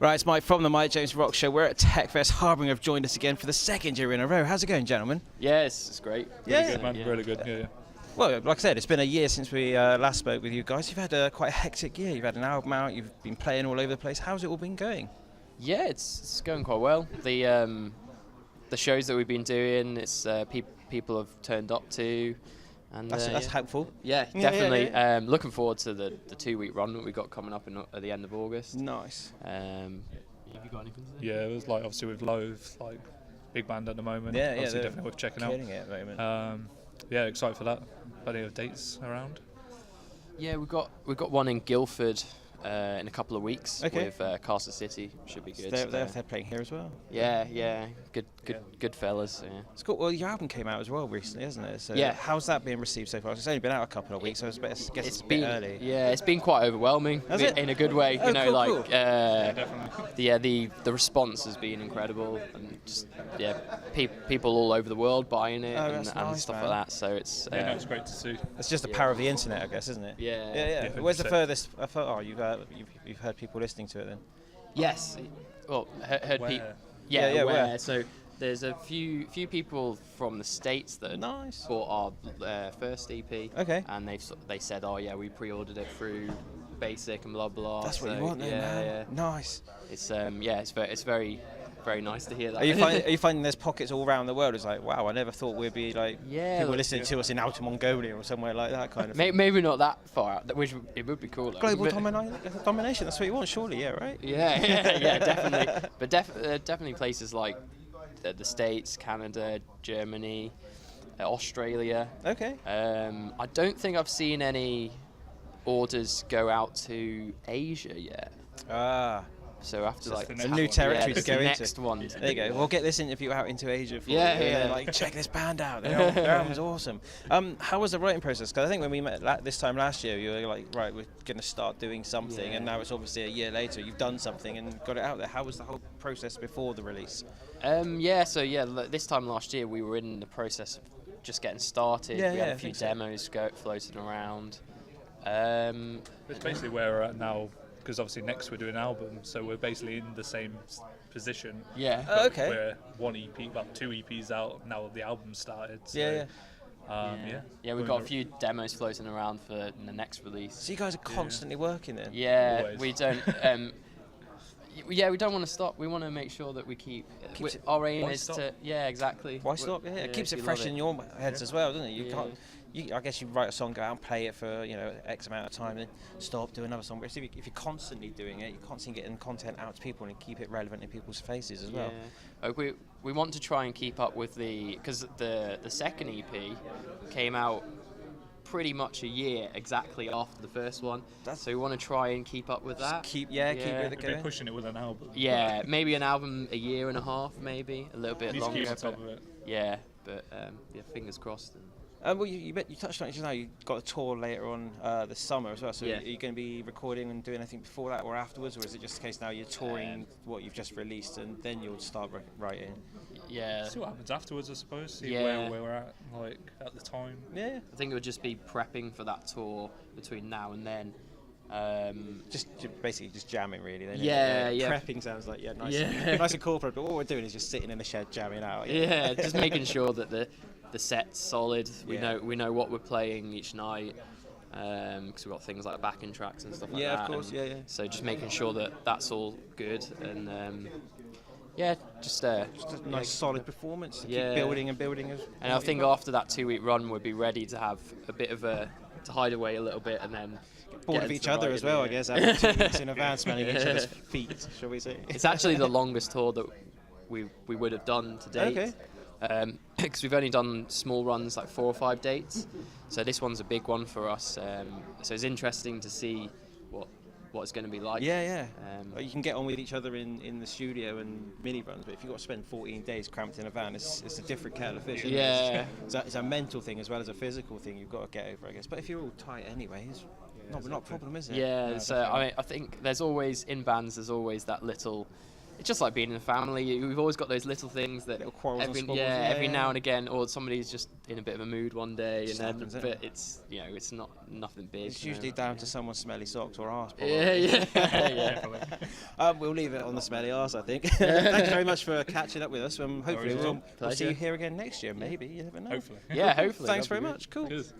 Right, it's Mike from the Mike James Rock Show. We're at TechFest. Harbinger have joined us again for the second year in a row. How's it going, gentlemen? Yes, it's great. Yeah. Really good, man. Really good. Yeah. Well, like I said, it's been a year since we last spoke with you guys. You've had quite a hectic year. You've had an album out. You've been playing all over the place. How's it all been going? Yeah, it's going quite well. The shows that we've been doing, it's people have turned up to. And That's helpful. Yeah, definitely. Yeah. Looking forward to the 2-week run that we got coming up at the end of August. Nice. Have you got anything to say? Yeah, it was like obviously with Loathe, like big band at the moment. Yeah, obviously definitely worth checking out. Killing it at the moment. Yeah, excited for that. Plenty of dates around. Yeah, we've got one in Guildford in a couple of weeks with Castle City. Should be good. They're playing here as well. Yeah. Good fellas. Yeah. It's cool. Well, your album came out as well recently, hasn't it? So yeah. How's that being received so far? It's only been out a couple of weeks, so I guess it's a bit early. Yeah, it's been quite overwhelming. Has it? In a good way. Oh, cool. The response has been incredible, and just people all over the world buying it and nice, stuff man. like that. So it's it's great to see. It's just the power of the internet, I guess, isn't it? Yeah. Where's the furthest? You've heard people listening to it then? Yes. Well, heard people. Yeah, where? So there's a few people from the States that bought our first EP. Okay. And they said, oh yeah, we pre-ordered it through Basic and blah blah. That's what you want, then, man. Yeah. Nice. It's it's very very nice to hear that. Are you finding there's pockets all around the world? It's like, wow, I never thought we'd be like people listening to us in Outer Mongolia or somewhere like that kind of thing. Maybe not that far out, which it would be cool. Global domination, that's what you want, surely, yeah, right? Yeah, definitely. But definitely places like the States, Canada, Germany, Australia. Okay. I don't think I've seen any orders go out to Asia yet. So after it's a new territory to go into. Next one. There you go. We'll get this interview out into Asia for you. Like, check this band out. Their album's awesome. How was the writing process? Because I think when we met this time last year, you were like, right, we're going to start doing something, and now it's obviously a year later. You've done something and got it out there. How was the whole process before the release? This time last year, we were in the process of just getting started. We had a few demos floating around. It's basically where we're at now. Because obviously next we're doing an album, so we're basically in the same position. Yeah. Okay. We're one EP, well, 2 EPs out now. The album started. So, we've got a few demos floating around for the next release. So you guys are constantly working then? Yeah, always. We don't. We don't want to stop. We want to make sure that we keep. Our aim is to. Yeah, exactly. Why stop? Yeah, it keeps it fresh in your heads as well, doesn't it? You can't. I guess you write a song, go out and play it for X amount of time, then stop, do another song. But if you're constantly doing it, you're constantly getting content out to people and keep it relevant in people's faces as well. We want to try and keep up with because the second EP came out pretty much a year exactly after the first one. So we want to try and keep up with that. Keep it going. We've been pushing it with an album. Yeah, maybe an album a year and a half, maybe a little bit longer. Keep on top of it. Yeah, but fingers crossed. Well, you touched on it just now. You got a tour later on this summer as well. So are you going to be recording and doing anything before that or afterwards, or is it just the case now you're touring what you've just released and then you'll start writing? Yeah. See what happens afterwards, I suppose. See where we're at, like at the time. Yeah. I think it would just be prepping for that tour between now and then. Just basically just jamming, really. Then, yeah. Prepping sounds like nice and corporate, but what we're doing is just sitting in the shed jamming out. Yeah, just making sure that the set's solid. We know what we're playing each night, because we've got things like backing tracks and stuff like that. Yeah, of course. So just making sure that that's all good, and just a nice solid performance. Keep building and building. And I think after that 2-week run, we'd be ready to have a bit of to hide away a little bit, and then bored of each other as well. I guess after 2 weeks in advance, smelling each other's feet, shall we say? It's actually the longest tour that we would have done to date. Okay. Because we've only done small runs, like 4 or 5 dates, so this one's a big one for us. So it's interesting to see what it's going to be like. You can get on with each other in the studio and mini runs, but if you've got to spend 14 days cramped in a van, it's a different kettle of fish. It's a mental thing as well as a physical thing you've got to get over, I guess. But if you're all tight anyway, it's not a problem, is it? Yeah. So I think there's always in bands. There's always that little it's just like being in a family. We've always got those little things that little quarrels and squabbles, every now and again, or somebody's just in a bit of a mood one day, Just happens, but it's it's not nothing big. It's usually down to someone's smelly socks or arse. Probably. Yeah. We'll leave it on the smelly arse, I think. Thank you very much for catching up with us. Hopefully we'll see you here again next year. Maybe, you never know. Hopefully. Yeah, hopefully. Thanks very much. Cool. Cheers.